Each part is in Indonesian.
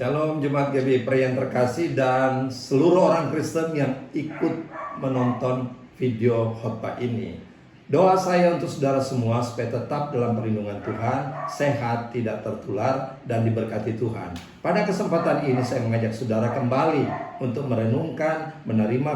Shalom Jemaat GBI yang terkasih dan seluruh orang Kristen yang ikut menonton video khotbah ini. Doa saya untuk saudara semua supaya tetap dalam perlindungan Tuhan, sehat, tidak tertular, dan diberkati Tuhan. Pada kesempatan ini saya mengajak saudara kembali untuk merenungkan, menerima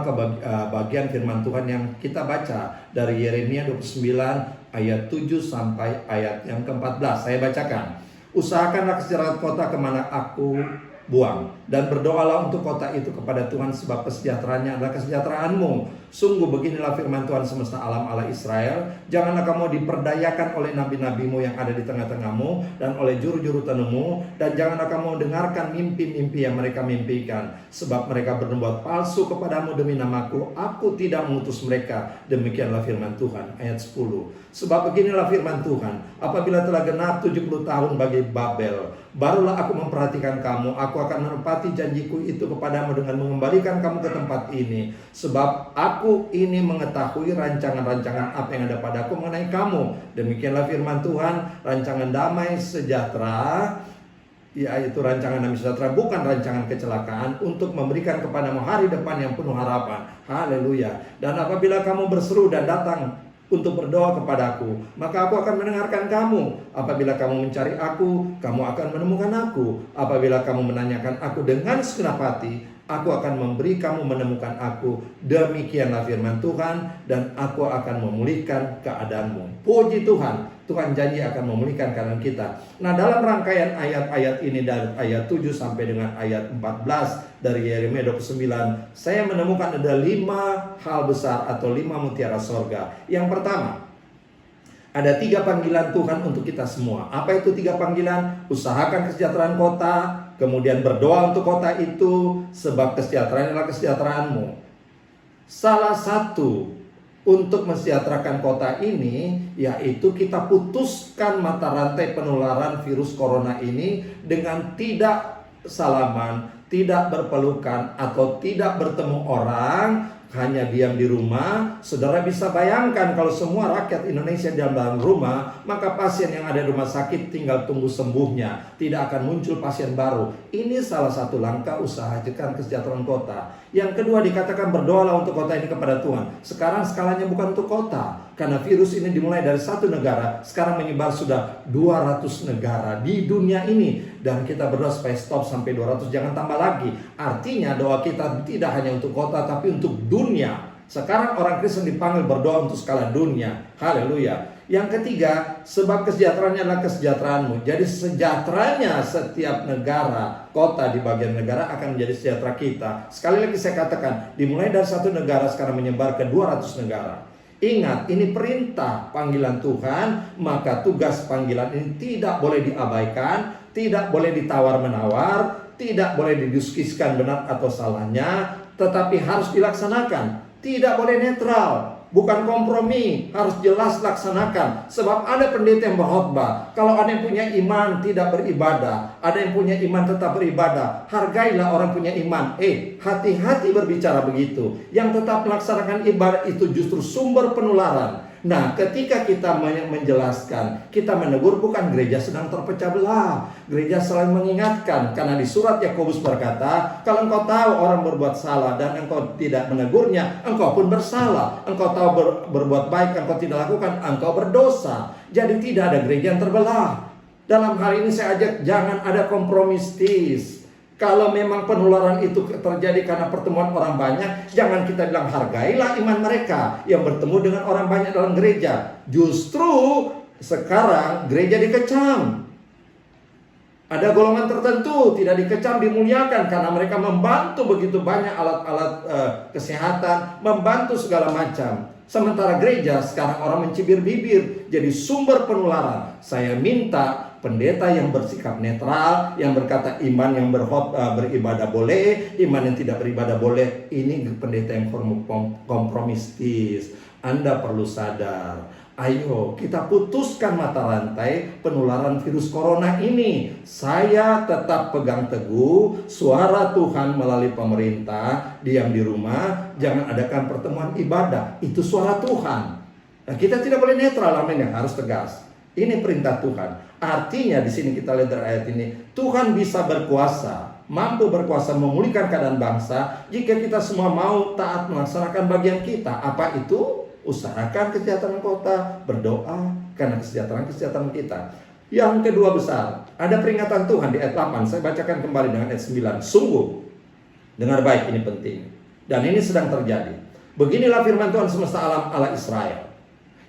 bagian firman Tuhan yang kita baca dari Yeremia 29 ayat 7 sampai ayat yang ke-14. Saya bacakan. Usahakanlah kesejahteraan kota kemana aku buang, dan berdoalah untuk kota itu kepada Tuhan, sebab kesejahteraannya adalah kesejahteraanmu. Sungguh beginilah firman Tuhan semesta alam Allah Israel, janganlah kamu diperdayakan oleh nabi-nabimu yang ada di tengah-tengahmu dan oleh juru-juru tenungmu, dan janganlah kamu dengarkan mimpi-mimpi yang mereka mimpikan, sebab mereka bernubuat palsu kepadamu demi namaku. Aku tidak mengutus mereka. Demikianlah firman Tuhan. Ayat 10. Sebab beginilah firman Tuhan, apabila telah genap 70 tahun bagi Babel, barulah aku memperhatikan kamu. Aku akan menepati janjiku itu kepadamu dengan mengembalikan kamu ke tempat ini. Sebab aku ini mengetahui rancangan-rancangan apa yang ada padaku mengenai kamu. Demikianlah firman Tuhan, rancangan damai sejahtera, yaitu rancangan damai sejahtera, bukan rancangan kecelakaan, untuk memberikan kepadamu hari depan yang penuh harapan. Haleluya. Dan apabila kamu berseru dan datang untuk berdoa kepadaku, maka aku akan mendengarkan kamu. Apabila kamu mencari aku, kamu akan menemukan aku. Apabila kamu menanyakan aku dengan segenap hati, aku akan memberi kamu menemukan aku. Demikianlah firman Tuhan, dan aku akan memulihkan keadaanmu. Puji Tuhan. Tuhan janji akan memulihkan keadaan kita. Nah, dalam rangkaian ayat-ayat ini dari ayat 7 sampai dengan ayat 14 dari Yeremia 29, saya menemukan ada 5 hal besar atau 5 mutiara sorga. Yang pertama, ada 3 panggilan Tuhan untuk kita semua. Apa itu 3 panggilan? Usahakan kesejahteraan kota, kemudian berdoa untuk kota itu, sebab kesejahteraan adalah kesejahteraanmu. Salah satu untuk mensejahterakan kota ini, yaitu kita putuskan mata rantai penularan virus corona ini dengan tidak salaman, tidak berpelukan, atau tidak bertemu orang, hanya diam di rumah. Saudara bisa bayangkan kalau semua rakyat Indonesia diam dalam rumah, maka pasien yang ada di rumah sakit tinggal tunggu sembuhnya, tidak akan muncul pasien baru. Ini salah satu langkah usahakan kesejahteraan kota. Yang kedua, dikatakan berdoalah untuk kota ini kepada Tuhan. Sekarang skalanya bukan untuk kota, karena virus ini dimulai dari 1 negara, sekarang menyebar sudah 200 negara di dunia ini. Dan kita berdoa supaya stop sampai 200, jangan tambah lagi. Artinya doa kita tidak hanya untuk kota, tapi untuk dunia. Sekarang orang Kristen dipanggil berdoa untuk skala dunia. Haleluya. Yang ketiga, sebab kesejahteraannya adalah kesejahteraanmu. Jadi sejahteranya setiap negara, kota di bagian negara akan menjadi sejahtera kita. Sekali lagi saya katakan, dimulai dari 1 negara sekarang menyebar ke 200 negara. Ingat, ini perintah panggilan Tuhan, maka tugas panggilan ini tidak boleh diabaikan, tidak boleh ditawar-menawar, tidak boleh didiskusikan benar atau salahnya, tetapi harus dilaksanakan. Tidak boleh netral, bukan kompromi, harus jelas laksanakan. Sebab ada pendeta yang berkhotbah, kalau ada yang punya iman tidak beribadah, ada yang punya iman tetap beribadah. Hargailah orang punya iman. Hati-hati berbicara begitu. Yang tetap melaksanakan ibadah itu justru sumber penularan. Nah, ketika kita menjelaskan, kita menegur, bukan gereja sedang terpecah belah. Gereja selalu mengingatkan, karena di surat Yakobus berkata, kalau engkau tahu orang berbuat salah dan engkau tidak menegurnya, engkau pun bersalah. Engkau tahu berbuat baik, engkau tidak lakukan, engkau berdosa. Jadi tidak ada gereja yang terbelah. Dalam hal ini saya ajak, jangan ada kompromistis. Kalau memang penularan itu terjadi karena pertemuan orang banyak, jangan kita bilang hargailah iman mereka yang bertemu dengan orang banyak dalam gereja. Justru sekarang gereja dikecam. Ada golongan tertentu tidak dikecam, dimuliakan karena mereka membantu begitu banyak alat-alat kesehatan, membantu segala macam. Sementara gereja sekarang orang mencibir bibir, jadi sumber penularan. Saya minta pendeta yang bersikap netral, yang berkata iman yang beribadah boleh, iman yang tidak beribadah boleh. Ini pendeta yang kompromistis. Anda perlu sadar. Ayo kita putuskan mata rantai penularan virus corona ini. Saya tetap pegang teguh suara Tuhan melalui pemerintah, diam di rumah, jangan adakan pertemuan ibadah. Itu suara Tuhan. Nah, kita tidak boleh netral, amin, yang harus tegas. Ini perintah Tuhan. Artinya di sini kita lihat dari ayat ini, Tuhan bisa berkuasa mampu berkuasa memulihkan keadaan bangsa jika kita semua mau taat melaksanakan bagian kita. Apa itu? Usahakan kesejahteraan kota, berdoa karena kesejahteraan kita. Yang kedua besar, ada peringatan Tuhan di ayat 8. Saya bacakan kembali dengan ayat 9. Sungguh, dengar baik, ini penting. Dan ini sedang terjadi. Beginilah firman Tuhan semesta alam Allah Israel.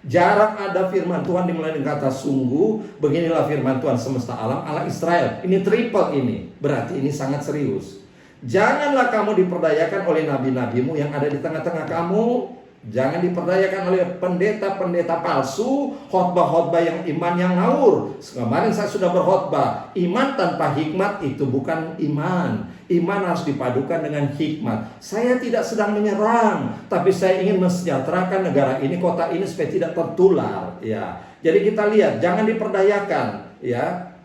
Jarang ada firman Tuhan dimulai dengan kata sungguh. Beginilah firman Tuhan semesta alam Allah Israel. Ini triple ini. Berarti ini sangat serius. Janganlah kamu diperdayakan oleh nabi-nabimu yang ada di tengah-tengah kamu. Jangan diperdayakan oleh pendeta-pendeta palsu, khotbah-khotbah yang iman yang ngawur. Kemarin saya sudah berkhotbah, iman tanpa hikmat itu bukan iman. Iman harus dipadukan dengan hikmat. Saya tidak sedang menyerang, tapi saya ingin mensejahterakan negara ini, kota ini supaya tidak tertular. Ya, jadi kita lihat, jangan diperdayakan, ya,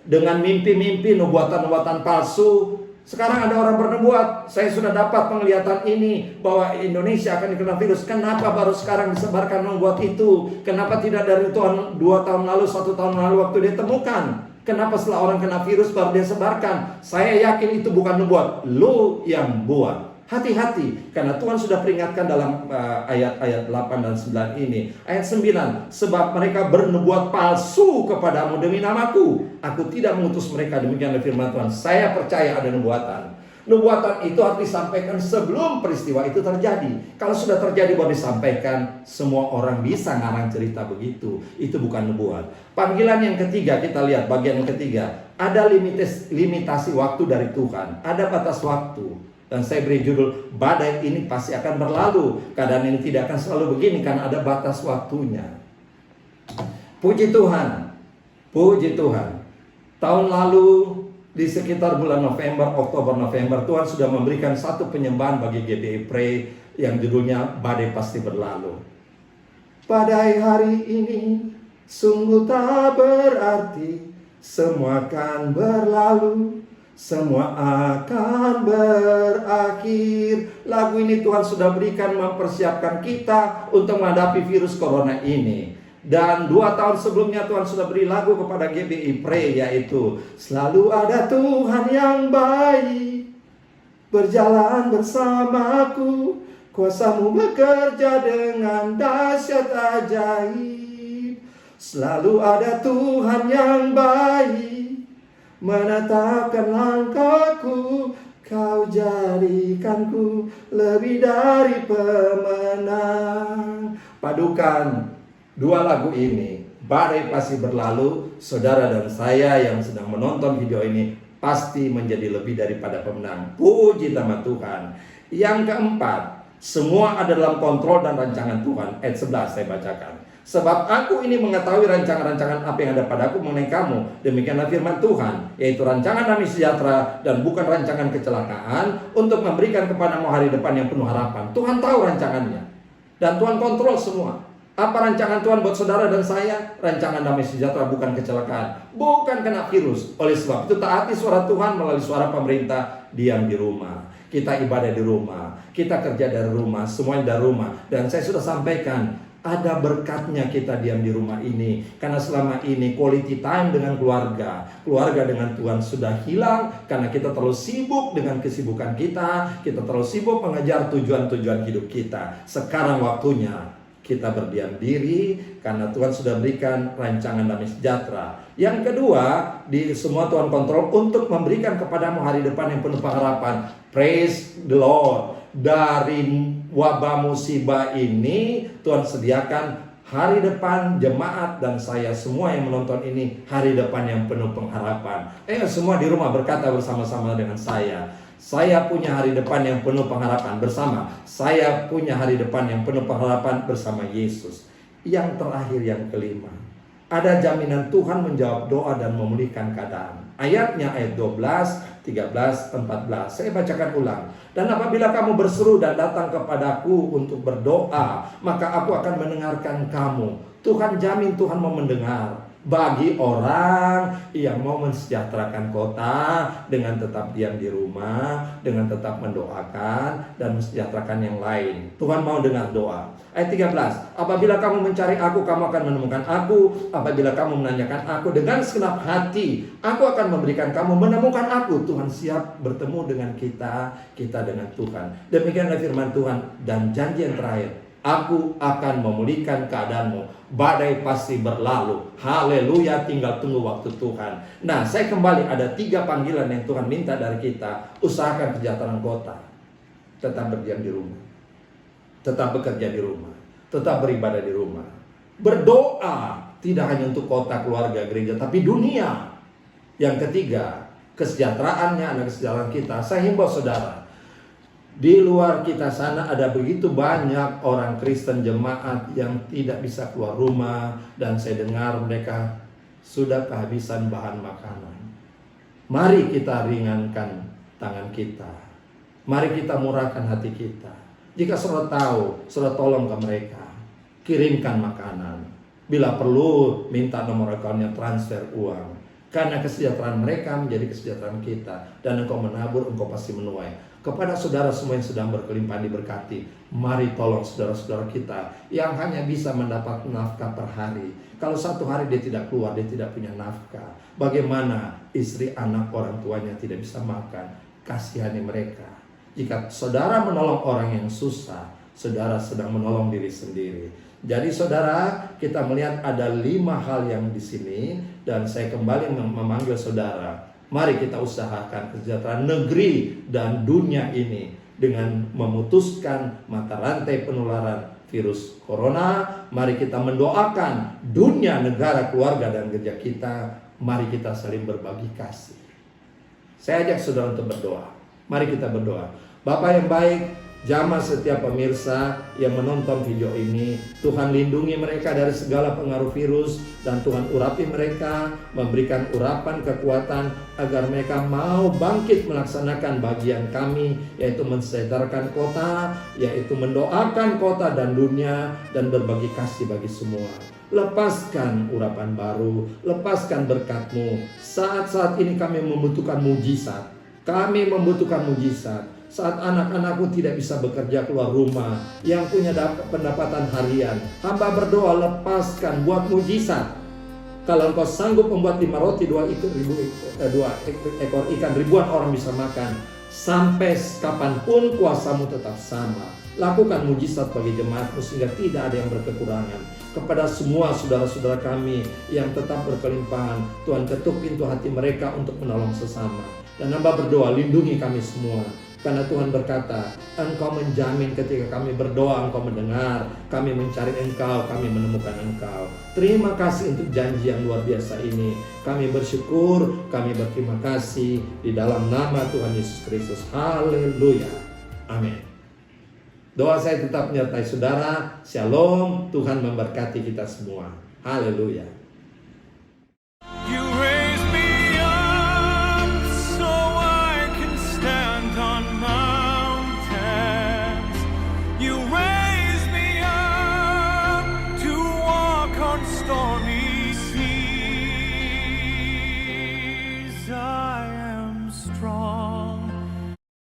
dengan mimpi-mimpi, nubuatan-nubuatan palsu. Sekarang ada orang bernubuat, saya sudah dapat penglihatan ini bahwa Indonesia akan dikena virus. Kenapa baru sekarang disebarkan nubuat itu? Kenapa tidak dari 2 tahun lalu, 1 tahun lalu waktu dia temukan? Kenapa setelah orang kena virus baru dia sebarkan? Saya yakin itu bukan nubuat, lu yang buat. Hati-hati, karena Tuhan sudah peringatkan dalam ayat-ayat 8 dan 9 ini. Ayat 9, sebab mereka bernubuat palsu kepadamu demi namaku. Aku tidak mengutus mereka, demikianlah firman Tuhan. Saya percaya ada nubuatan. Nubuatan itu harus disampaikan sebelum peristiwa itu terjadi. Kalau sudah terjadi baru disampaikan, semua orang bisa ngarang cerita begitu. Itu bukan nubuat. Panggilan yang ketiga, kita lihat bagian yang ketiga. Ada limitasi waktu dari Tuhan. Ada batas waktu. Dan saya beri judul, badai ini pasti akan berlalu. Keadaan ini tidak akan selalu begini karena ada batas waktunya. Puji Tuhan. Puji Tuhan. Tahun lalu di sekitar bulan November, Oktober, November, Tuhan sudah memberikan satu penyembahan bagi GBI Pray yang judulnya badai pasti berlalu. Badai hari ini sungguh tak berarti, semua akan berlalu. Semua akan berakhir. Lagu ini Tuhan sudah berikan mempersiapkan kita untuk menghadapi virus corona ini. Dan 2 tahun sebelumnya Tuhan sudah beri lagu kepada GBI Pray, yaitu selalu ada Tuhan yang baik berjalan bersamaku, kuasa-Mu bekerja dengan dahsyat ajaib. Selalu ada Tuhan yang baik menetapkan langkahku, Kau jadikanku lebih dari pemenang. Padukan 2 lagu ini, badai pasti berlalu. Saudara dan saya yang sedang menonton video ini pasti menjadi lebih daripada pemenang. Puji nama Tuhan. Yang keempat, semua ada dalam kontrol dan rancangan Tuhan. Ayat 11 saya bacakan. Sebab aku ini mengetahui rancangan-rancangan apa yang ada padaku mengenai kamu. Demikianlah firman Tuhan, yaitu rancangan damai sejahtera dan bukan rancangan kecelakaan, untuk memberikan kepadamu hari depan yang penuh harapan. Tuhan tahu rancangannya, dan Tuhan kontrol semua. Apa rancangan Tuhan buat saudara dan saya? Rancangan damai sejahtera, bukan kecelakaan, bukan kena virus. Oleh sebab itu taati suara Tuhan melalui suara pemerintah. Diam di rumah, kita ibadah di rumah, kita kerja dari rumah, semuanya dari rumah. Dan saya sudah sampaikan, ada berkatnya kita diam di rumah ini. Karena selama ini quality time dengan keluarga dengan Tuhan sudah hilang. Karena kita terlalu sibuk dengan kesibukan kita. Kita terlalu sibuk mengejar tujuan-tujuan hidup kita. Sekarang waktunya kita berdiam diri, karena Tuhan sudah berikan rancangan damai sejahtera. Yang kedua, di semua Tuhan kontrol untuk memberikan kepadamu hari depan yang penuh pengharapan. Praise the Lord. Dari wabah musibah ini Tuhan sediakan hari depan jemaat dan saya semua yang menonton ini, hari depan yang penuh pengharapan. Semua di rumah berkata bersama-sama dengan saya punya hari depan yang penuh pengharapan bersama. Saya punya hari depan yang penuh pengharapan bersama Yesus. Yang terakhir, yang kelima, ada jaminan Tuhan menjawab doa dan memulihkan keadaan. Ayatnya ayat 12, 13, 14. Saya bacakan ulang. Dan apabila kamu berseru dan datang kepadaku untuk berdoa, maka aku akan mendengarkan kamu. Tuhan jamin Tuhan mau mendengar. bagi orang yang mau mensejahterakan kota dengan tetap diam di rumah, dengan tetap mendoakan dan mensejahterakan yang lain. Tuhan mau dengar doa. Ayat 13, apabila kamu mencari aku, kamu akan menemukan aku. Apabila kamu menanyakan aku dengan segenap hati, aku akan memberikan kamu menemukan aku. Tuhan siap bertemu dengan kita dengan Tuhan. Demikianlah firman Tuhan dan janji yang terakhir. Aku akan memulihkan keadaanmu. Badai pasti berlalu. Haleluya, tinggal tunggu waktu Tuhan. Nah, saya kembali ada 3 panggilan yang Tuhan minta dari kita. Usahakan kesejahteraan kota. Tetap berdiam di rumah. Tetap bekerja di rumah. Tetap beribadah di rumah. Berdoa tidak hanya untuk kota, keluarga, gereja, tapi dunia. Yang ketiga, kesejahteraannya adalah kesejahteraan kita. Saya himbau saudara, di luar kita sana ada begitu banyak orang Kristen jemaat yang tidak bisa keluar rumah. Dan saya dengar mereka sudah kehabisan bahan makanan. Mari kita ringankan tangan kita. Mari kita murahkan hati kita. Jika saudara tahu, saudara tolong ke mereka. Kirimkan makanan. Bila perlu, minta nomor akunnya, transfer uang. Karena kesejahteraan mereka menjadi kesejahteraan kita. Dan engkau menabur, engkau pasti menuai. Kepada saudara semua yang sedang berkelimpahan diberkati, mari tolong saudara-saudara kita yang hanya bisa mendapat nafkah per hari. Kalau satu hari dia tidak keluar, dia tidak punya nafkah. Bagaimana istri, anak, orang tuanya tidak bisa makan? Kasihani mereka. Jika saudara menolong orang yang susah, saudara sedang menolong diri sendiri. Jadi saudara, kita melihat ada 5 hal yang di sini. Dan saya kembali memanggil saudara, mari kita usahakan kesejahteraan negeri dan dunia ini dengan memutuskan mata rantai penularan virus corona. Mari kita mendoakan dunia, negara, keluarga, dan gereja kita. Mari kita saling berbagi kasih. Saya ajak saudara untuk berdoa. Mari kita berdoa. Bapa yang baik, jamah setiap pemirsa yang menonton video ini, Tuhan lindungi mereka dari segala pengaruh virus, dan Tuhan urapi mereka, memberikan urapan kekuatan agar mereka mau bangkit melaksanakan bagian kami, yaitu mensejahterakan kota, yaitu mendoakan kota dan dunia, dan berbagi kasih bagi semua. Lepaskan urapan baru, lepaskan berkat-Mu. Saat-saat ini kami membutuhkan mujizat. Kami membutuhkan mujizat. Saat anak-anakku tidak bisa bekerja keluar rumah, yang punya pendapatan harian, hamba berdoa, lepaskan, buat mujizat. Kalau engkau sanggup membuat 5 roti 2 ekor ikan, ribuan orang bisa makan. Sampai kapanpun kuasamu tetap sama. Lakukan mujizat bagi jemaatmu sehingga tidak ada yang berkekurangan. Kepada semua saudara-saudara kami yang tetap berkelimpahan, Tuhan ketuk pintu hati mereka untuk menolong sesama. Dan hamba berdoa, lindungi kami semua. Karena Tuhan berkata, Engkau menjamin ketika kami berdoa, Engkau mendengar. Kami mencari Engkau, kami menemukan Engkau. Terima kasih untuk janji yang luar biasa ini. Kami bersyukur, kami berterima kasih di dalam nama Tuhan Yesus Kristus. Haleluya. Amin. Doa saya tetap menyertai saudara. Shalom. Tuhan memberkati kita semua. Haleluya.